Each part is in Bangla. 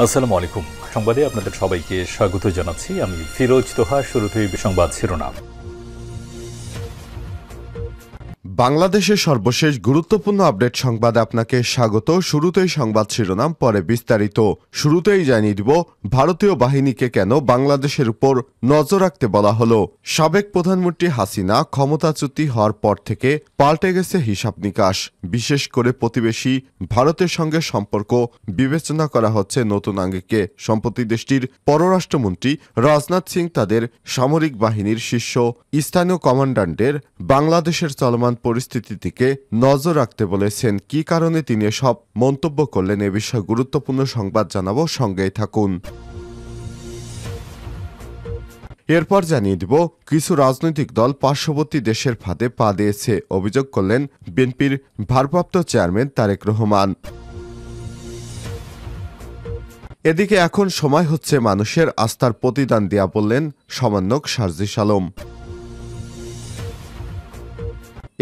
আসসালামু আলাইকুম। সংবাদে আপনাদের সবাইকে স্বাগত জানাচ্ছি। আমি ফিরোজ তোহা। শুরুতেই সংবাদ শিরোনাম। বাংলাদেশের সর্বশেষ গুরুত্বপূর্ণ আপডেট সংবাদে আপনাকে স্বাগত। শুরুতেই সংবাদ শিরোনাম, পরে বিস্তারিত। শুরুতেই জানিয়ে দিব ভারতীয় বাহিনীকে কেন বাংলাদেশের উপর নজর রাখতে বলা হলো। সাবেক প্রধানমন্ত্রী হাসিনা ক্ষমতাচ্যুতি হওয়ার পর থেকে পাল্টে গেছে হিসাব নিকাশ। বিশেষ করে প্রতিবেশী ভারতের সঙ্গে সম্পর্ক বিবেচনা করা হচ্ছে নতুন আঙ্গিকে। সম্প্রতি দেশটির পররাষ্ট্রমন্ত্রী রাজনাথ সিং তাদের সামরিক বাহিনীর শীর্ষ স্থানীয় কমান্ডারদের বাংলাদেশের চলমান পরিস্থিতির দিকে নজর রাখতে বলেছেন। কি কারণে তিনি এসব মন্তব্য করলেন, এ বিষয়ে গুরুত্বপূর্ণ সংবাদ জানাবো, সঙ্গেই থাকুন। এরপর জানিয়ে দিব কিছু রাজনৈতিক দল পার্শ্ববর্তী দেশের ফাঁদে পা দিয়েছে, অভিযোগ করলেন বিএনপির ভারপ্রাপ্ত চেয়ারম্যান তারেক রহমান। এদিকে এখন সময় হচ্ছে মানুষের আস্থার প্রতিদান দেয়া, বললেন সমন্বয়ক সার্জিস আলম।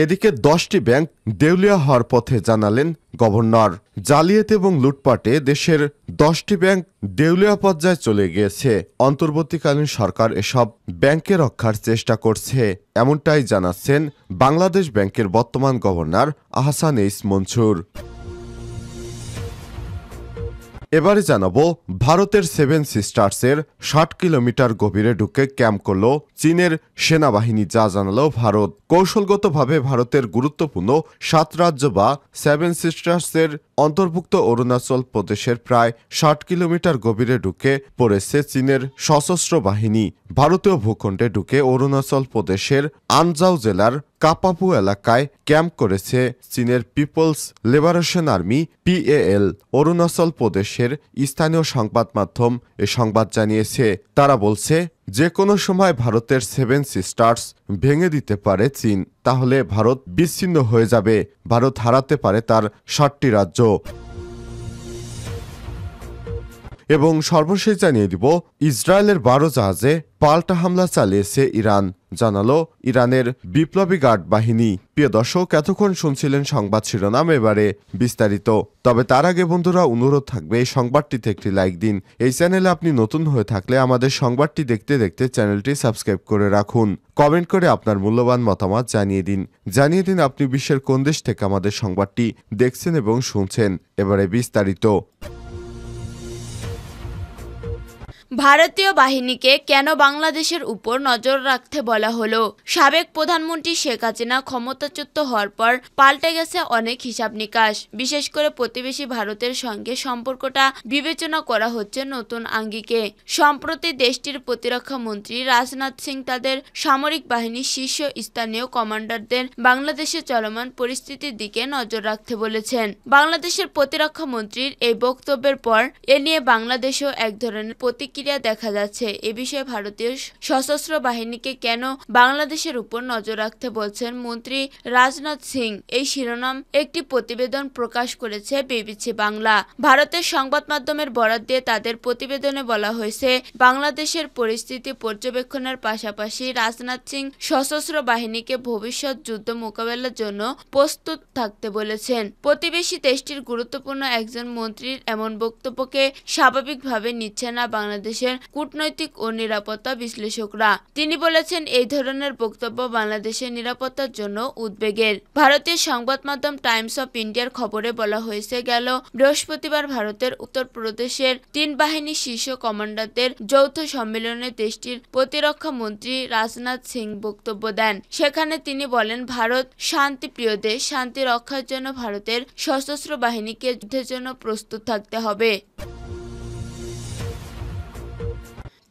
এদিকে 10টি ব্যাংক দেউলিয়া হওয়ার পথে, জানালেন গভর্নর। জালিয়াতি এবং লুটপাটে দেশের 10টি ব্যাংক দেউলিয়া পর্যায়ে চলে গিয়েছে। অন্তর্বর্তীকালীন সরকার এসব ব্যাংকে রক্ষার চেষ্টা করছে, এমনটাই জানাচ্ছেন বাংলাদেশ ব্যাংকের বর্তমান গভর্নর আহসান এইচ মনসুর। এবারে জানাবো ভারতের 7 সিস্টার্সের 60 কিলোমিটার গভীরে ঢুকে ক্যাম্প করল চীনের সেনাবাহিনী, যা জানালো ভারত। কৌশলগতভাবে ভারতের গুরুত্বপূর্ণ 7 রাজ্য বা 7 সিস্টার্সের অন্তর্ভুক্ত অরুণাচল প্রদেশের প্রায় 60 কিলোমিটার গভীরে ঢুকে পড়েছে চীনের সশস্ত্র বাহিনী। ভারতীয় ভূখণ্ডে ঢুকে অরুণাচল প্রদেশের আনজাও জেলার কাপাপু এলাকায় ক্যাম্প করেছে চীনের people's liberation army PAL। Arunachal প্রদেশের স্থানীয় সংবাদ মাধ্যম এ সংবাদ জানিয়েছে। তারা বলছে, যে কোনো সময় ভারতের 7 সিস্টার্স ভেঙে দিতে পারে চীন, তাহলে ভারত বিচ্ছিন্ন হয়ে যাবে। ভারত হারাতে পারে তার 60টি রাজ্য। এবং সর্বশেষ জানিয়ে দিব ইসরায়েলের 12 জাহাজে পাল্টা হামলা চালিয়েছে ইরান, জানালো ইরানের বিপ্লবী গার্ড বাহিনী। প্রিয় দর্শক, এতক্ষণ শুনছিলেন সংবাদ শিরোনাম, এবারে বিস্তারিত। তবে তার আগে বন্ধুরা, অনুরোধ থাকবে এই সংবাদটিতে একটি লাইক দিন। এই চ্যানেলে আপনি নতুন হয়ে থাকলে আমাদের সংবাদটি দেখতে দেখতে চ্যানেলটি সাবস্ক্রাইব করে রাখুন। কমেন্ট করে আপনার মূল্যবান মতামত জানিয়ে দিন আপনি বিশ্বের কোন দেশ থেকে আমাদের সংবাদটি দেখছেন এবং শুনছেন। এবারে বিস্তারিত। ভারতীয় বাহিনীকে কেন বাংলাদেশের উপর নজর রাখতে বলা হলো। সাবেক প্রধানমন্ত্রী শেখ হাসিনা ক্ষমতাচ্যুত হওয়ার পর পাল্টে গেছে অনেক হিসাব নিকাশ। বিশেষ করে প্রতিবেশী ভারতের সঙ্গে সম্পর্কটা বিবেচনা করা হচ্ছে নতুন আঙ্গিকে। সম্প্রতি দেশটির প্রতিরক্ষা মন্ত্রী রাজনাথ সিং তাদের সামরিক বাহিনীর শীর্ষ স্থানীয় কমান্ডারদের বাংলাদেশের চলমান পরিস্থিতির দিকে নজর রাখতে বলেছেন। বাংলাদেশের প্রতিরক্ষা মন্ত্রীর এই বক্তব্যের পর এ নিয়ে বাংলাদেশেও এক ধরনের প্রতিক্রিয়া দেখা যাচ্ছে। এ বিষয়ে ভারতীয় সশস্ত্র বাহিনীকে কেন বাংলাদেশের উপর নজর রাখতে বলছেন মন্ত্রী রাজনাথ সিং, এই শিরোনাম একটি প্রতিবেদন প্রকাশ করেছে বিবিসি বাংলা। ভারতের সংবাদ মাধ্যমের বরাত দিয়ে তাদের প্রতিবেদনে বলা হয়েছে, বাংলাদেশের পরিস্থিতি পর্যবেক্ষণের পাশাপাশি রাজনাথ সিং সশস্ত্র বাহিনীকে ভবিষ্যৎ যুদ্ধ মোকাবেলার জন্য প্রস্তুত থাকতে বলেছেন। প্রতিবেশী দেশটির গুরুত্বপূর্ণ একজন মন্ত্রীর এমন বক্তব্যকে স্বাভাবিকভাবে নিচ্ছে না বাংলাদেশের কূটনৈতিক ও নিরাপত্তা বিশ্লেষকরা। তিনি বলেছেন, এই ধরনের বক্তব্য বাংলাদেশের নিরাপত্তার জন্য উদ্বেগের। ভারতীয় সংবাদ মাধ্যম টাইমস অফ ইন্ডিয়ার খবরে বলা হয়েছে, গেল বৃহস্পতিবার ভারতের উত্তরপ্রদেশের 3 বাহিনীর শীর্ষ কমান্ডারদের যৌথ সম্মেলনে দেশটির প্রতিরক্ষা মন্ত্রী রাজনাথ সিং বক্তব্য দেন। সেখানে তিনি বলেন, ভারত শান্তিপ্রিয় দেশ, শান্তি রক্ষার জন্য ভারতের সশস্ত্র বাহিনীকে যুদ্ধের জন্য প্রস্তুত থাকতে হবে।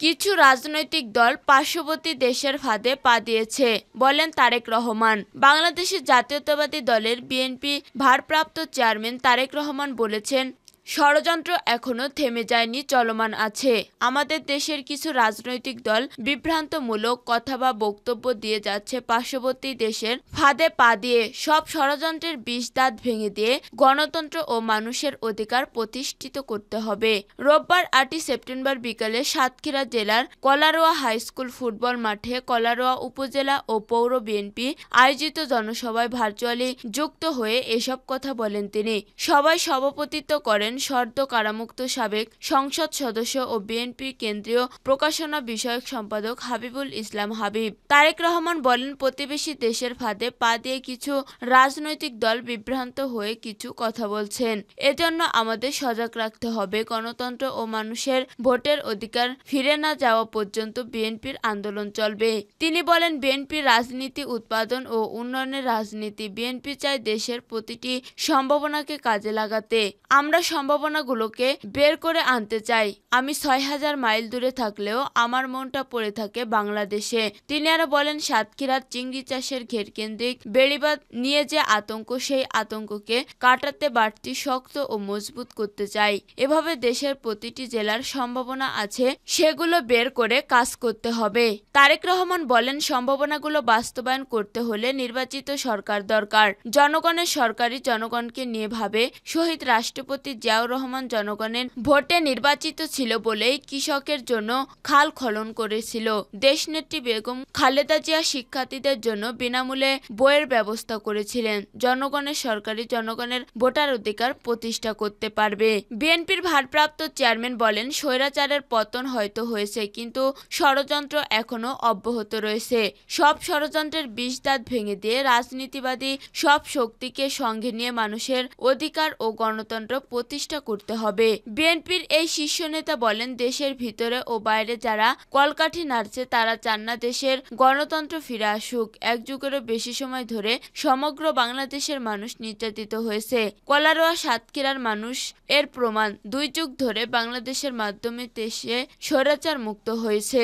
কিছু রাজনৈতিক দল পার্শ্ববর্তী দেশের ফাঁদে পা দিয়েছে, বলেন তারেক রহমান। বাংলাদেশের জাতীয়তাবাদী দলের বিএনপি ভারপ্রাপ্ত চেয়ারম্যান তারেক রহমান বলেছেন, ষড়যন্ত্র এখনো থেমে যায়নি, চলমান আছে। আমাদের দেশের কিছু রাজনৈতিক দল বিভ্রান্তমূলক কথা বা বক্তব্য দিয়ে যাচ্ছে পার্শ্ববর্তী দেশের ফাঁদে পা দিয়ে। সব ষড়যন্ত্রের বিষ দাঁত ভেঙে দিয়ে গণতন্ত্র ও মানুষের অধিকার প্রতিষ্ঠিত করতে হবে। রোববার 8 সেপ্টেম্বর বিকালে সাতক্ষীরা জেলার কলারোয়া হাইস্কুল ফুটবল মাঠে কলারোয়া উপজেলা ও পৌর বিএনপি আয়োজিত জনসভায় ভার্চুয়ালি যুক্ত হয়ে এসব কথা বলেন তিনি। সভায় সভাপতিত্ব করেন করেন সদ্য কারামুক্ত সাবেক সংসদ সদস্য ও বিএনপি কেন্দ্রীয় প্রকাশনা বিষয়ক সম্পাদক হাবিবুল ইসলাম হাবিব। তারেক রহমান বলেন, প্রতিবেশী দেশের ফাঁদে পা দিয়ে কিছু রাজনৈতিক দল বিভ্রান্ত হয়ে কিছু কথা বলছেন। এজন্য আমাদের সজাগ রাখতে হবে। গণতন্ত্র ও মানুষের ভোটের অধিকার ফিরে না যাওয়া পর্যন্ত বিএনপির আন্দোলন চলবে। তিনি বলেন, বিএনপির রাজনীতি উৎপাদন ও উন্নয়নের রাজনীতি। বিএনপি চায় দেশের প্রতিটি সম্ভাবনাকে কাজে লাগাতে। আমরা সম্ভাবনাগুলোকে বের করে আনতে চাই। আমি ৬,০০০ মাইল দূরে থাকলেও আমার মনটা পড়ে থাকে বাংলাদেশে। তিনি আরো বলেন, সাতক্ষীরার চিংড়ি চাষের ঘেরকেন্দ্রিক বেড়িবাঁধ নিয়ে যে আতঙ্ক, সেই আতঙ্ককে কাটাতে বাড়তি শক্ত ও মজবুত করতে চাই। এভাবে দেশের প্রতিটি জেলার সম্ভাবনা আছে, সেগুলো বের করে কাজ করতে হবে। তারেক রহমান বলেন, সম্ভাবনাগুলো বাস্তবায়ন করতে হলে নির্বাচিত সরকার দরকার। জনগণের সরকারই জনগণকে নিয়ে ভাবে। শহীদ রাষ্ট্রপতি জিয়াউর রহমান জনগণের ভোটে নির্বাচিত ছিল বলেই কৃষকের জন্য খাল খনন করেছিল। দেশনেত্রী বেগম খালেদা জিয়া শিক্ষার্থীদের জন্য বিনামূল্যে বইয়ের ব্যবস্থা করেছিলেন। জনগণের সরকারই জনগণের ভোটার অধিকার প্রতিষ্ঠা করতে পারবে। বিএনপির ভারপ্রাপ্ত চেয়ারম্যান বলেন, স্বৈরাচারের পতন হয়তো হয়েছে, কিন্তু ষড়যন্ত্র এখনো অব্যাহত রয়েছে। সব ষড়যন্ত্রের বিষ দাঁত ভেঙে দিয়ে রাজনীতিবাদী সব শক্তিকে সঙ্গে নিয়ে মানুষের অধিকার ও গণতন্ত্র প্রতিষ্ঠা করতে হবে। বিএনপির এই শীর্ষ নেতা বলেন, দেশের ভিতরে ও বাইরে যারা কলকাঠি নাড়ছে তারা চান না দেশের গণতন্ত্র ফিরে আসুক। এক যুগেরও বেশি সময় ধরে সমগ্র বাংলাদেশের মানুষ নির্যাতিত হয়েছে। কলারোয়া সাতক্ষীরার মানুষ এর প্রমাণ। 2 যুগ ধরে বাংলাদেশের মাধ্যমে দেশে স্বৈরাচার মুক্ত হয়েছে।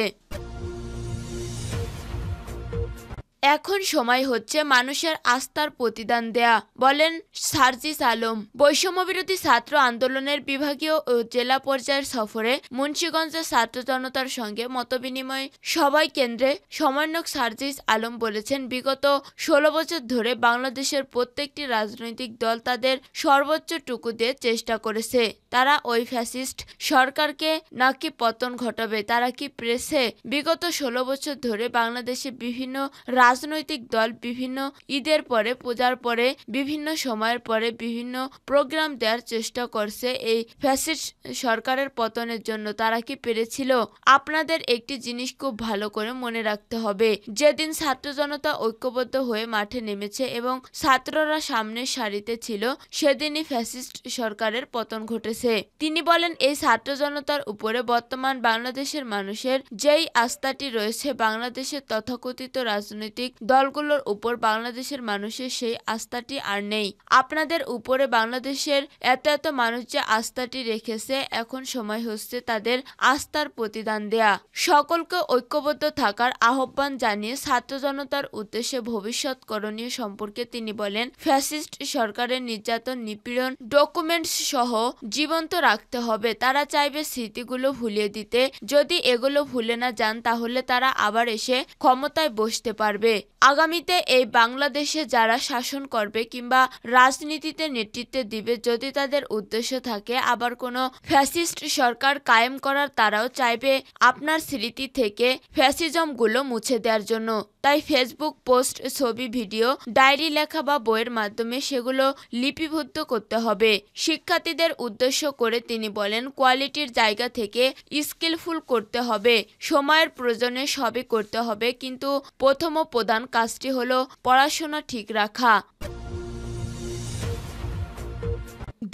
এখন সময় হচ্ছে মানুষের আস্থার প্রতিদান দেয়া, বলেন সার্জিস আলম। বৈষম্যবিরোধী ছাত্র আন্দোলনের বিভাগীয় ও জেলা পর্যায়ের সফরে মুন্সিগঞ্জের ছাত্র জনতার সঙ্গে মতবিনিময় সভায় কেন্দ্রে সমন্বয়ক সার্জিস আলম বলেছেন, বিগত 16 বছর ধরে বাংলাদেশের প্রত্যেকটি রাজনৈতিক দল তাদের সর্বোচ্চটুকু দিয়ে চেষ্টা করেছে। তারা ওই ফ্যাসিস্ট সরকারকে নাকি পতন ঘটাবে, তারা কি পেরেছে? বিগত 16 বছর ধরে বাংলাদেশে বিভিন্ন রাজনৈতিক দল বিভিন্ন ঈদের পরে, পূজার পরে, বিভিন্ন সময়ের পরে বিভিন্ন প্রোগ্রাম দেওয়ার চেষ্টা করছে এই ফ্যাসিস্ট সরকারের পতনের জন্য। তারা কি পেরেছিল? আপনাদের একটি জিনিস খুব ভালো করে মনে রাখতে হবে, যেদিন ছাত্র জনতা ঐক্যবদ্ধ হয়ে মাঠে নেমেছে এবং ছাত্ররা সামনের সারিতে ছিল, সেদিনই ফ্যাসিস্ট সরকারের পতন ঘটেছে। তিনি বলেন, এই ছাত্র জনতার উপরে বর্তমান বাংলাদেশের মানুষের যেই আস্থাটি রয়েছে, বাংলাদেশের তথাকথিত রাজনৈতিক দলগুলোর উপর বাংলাদেশের মানুষের সেই আস্থাটি আর নেই। আপনাদের উপরে বাংলাদেশের এত মানুষ যে আস্থাটি রেখেছে, এখন সময় হচ্ছে তাদের আস্থার প্রতিদান দেয়া। সকলকে ঐক্যবদ্ধ থাকার আহ্বান জানিয়ে ছাত্র জনতার উদ্দেশ্যে ভবিষ্যৎ করণীয় সম্পর্কে তিনি বলেন, ফ্যাসিস্ট সরকারের নির্যাতন, নিপীড়ন ডকুমেন্টস সহ জীবন্ত রাখতে হবে। তারা চাইবে স্মৃতিগুলো ভুলিয়ে দিতে। যদি এগুলো ভুলে না যান, তাহলে তারা আবার এসে ক্ষমতায় বসতে পারবে। আগামীতে এই বাংলাদেশে যারা শাসন করবে কিংবা রাজনীতিতে নেতৃত্ব দিবে, যদি তাদের উদ্দেশ্য থাকে আবার কোনো ফ্যাসিস্ট সরকার কায়েম করার, তারাও চাইবে আপনার স্মৃতি থেকে ফ্যাসিজমগুলো মুছে দেওয়ার জন্য। তাই ফেসবুক পোস্ট, ছবি, ভিডিও, ডায়েরি লেখা বা বইয়ের মাধ্যমে সেগুলো লিপিবদ্ধ করতে হবে। শিক্ষার্থীদের উদ্দেশ্য করে তিনি বলেন, কোয়ালিটির জায়গা থেকে স্কিলফুল করতে হবে। সময়ের প্রয়োজনে সবই করতে হবে, কিন্তু প্রথম ও প্রধান কাজটি হলো পড়াশোনা ঠিক রাখা।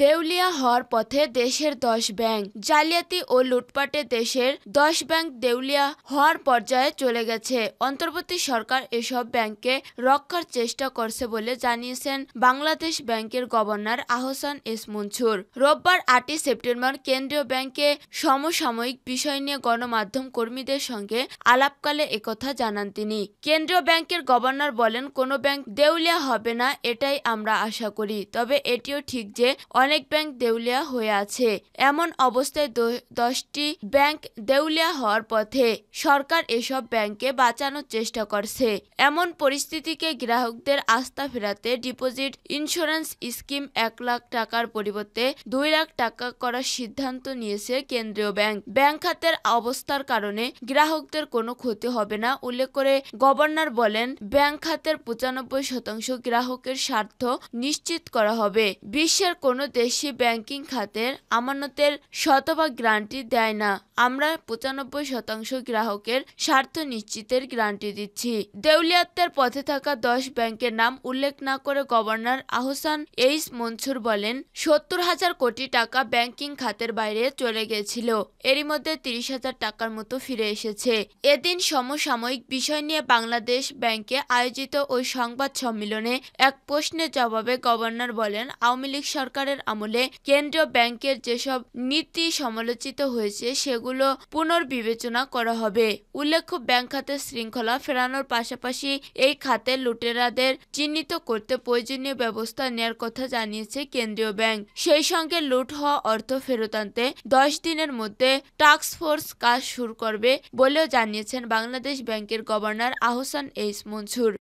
দেউলিয়া হওয়ার পথে দেশের 10 ব্যাংক। জালিয়াতি ও লুটপাটে দেশের 10 ব্যাংক দেউলিয়া হওয়ার পর্যায়ে চলে গেছে। অন্তর্বর্তী সরকার এসব ব্যাংককে রক্ষার চেষ্টা করছে বলে জানিয়েছেন বাংলাদেশ ব্যাংকের গভর্নর আহসান এস মনসুর। রোববার 8 সেপ্টেম্বর কেন্দ্রীয় ব্যাংকে সমসাময়িক বিষয় নিয়ে গণমাধ্যম কর্মীদের সঙ্গে আলাপকালে একথা জানান তিনি। কেন্দ্রীয় ব্যাংকের গভর্নর বলেন, কোনো ব্যাংক দেউলিয়া হবে না, এটাই আমরা আশা করি। তবে এটিও ঠিক যে অনেক ব্যাংক দেউলিয়া হয়ে আছে। এমন অবস্থায় 10টি ব্যাংক দেউলিয়া হওয়ার পথে। সরকার এসব ব্যাংককে বাঁচানোর চেষ্টা করছে। এমন পরিস্থিতিকে গ্রাহকদের আস্থা ফেরাতে ডিপোজিট ইন্স্যুরেন্স স্কিম 1 লাখ টাকার পরিবর্তে 2 লাখ টাকা করার সিদ্ধান্ত নিয়েছে কেন্দ্রীয় ব্যাংক। ব্যাংক খাতের অবস্থার কারণে গ্রাহকদের কোনো ক্ষতি হবে না উল্লেখ করে গভর্নর বলেন, ব্যাংক খাতের 95% গ্রাহকের স্বার্থ নিশ্চিত করা হবে। বিশ্বের কোনো দেশি ব্যাংকিং খাতের আমানতের শতভাগ গ্যারান্টি দেয় না। আমরা 95% গ্রাহকের স্বার্থ নিশ্চিতের গ্যারান্টি দিচ্ছি। দেউলিয়াত্বের পথে থাকা 10 ব্যাংকের নাম উল্লেখ না করে গভর্নর আহসান এইচ মনসুর বলেন, 70,000 কোটি টাকা ব্যাংকিং খাতের বাইরে চলে গেছিল। এরই মধ্যে 30,000 টাকার মতো ফিরে এসেছে। এদিন সমসাময়িক বিষয় নিয়ে বাংলাদেশ ব্যাংকে আয়োজিত ওই সংবাদ সম্মেলনে এক প্রশ্নের জবাবে গভর্নর বলেন, আওয়ামী লীগ সরকারের আমলে কেন্দ্রীয় ব্যাংকের যেসব নীতি সমালোচিত হয়েছে সেগুলো পুনর্বিবেচনা করা হবে। উল্লেখ্য, ব্যাংক খাতের শৃঙ্খলা ফেরানোর পাশাপাশি এই খাতে লুটেরাদের চিহ্নিত করতে প্রয়োজনীয় ব্যবস্থা নেয়ার কথা জানিয়েছে কেন্দ্রীয় ব্যাংক। সেই সঙ্গে লুট হওয়া অর্থ ফেরত আনতে 10 দিনের মধ্যে টাস্কফোর্স কাজ শুরু করবে বলেও জানিয়েছেন বাংলাদেশ ব্যাংকের গভর্নর আহসান এইচ মনসুর।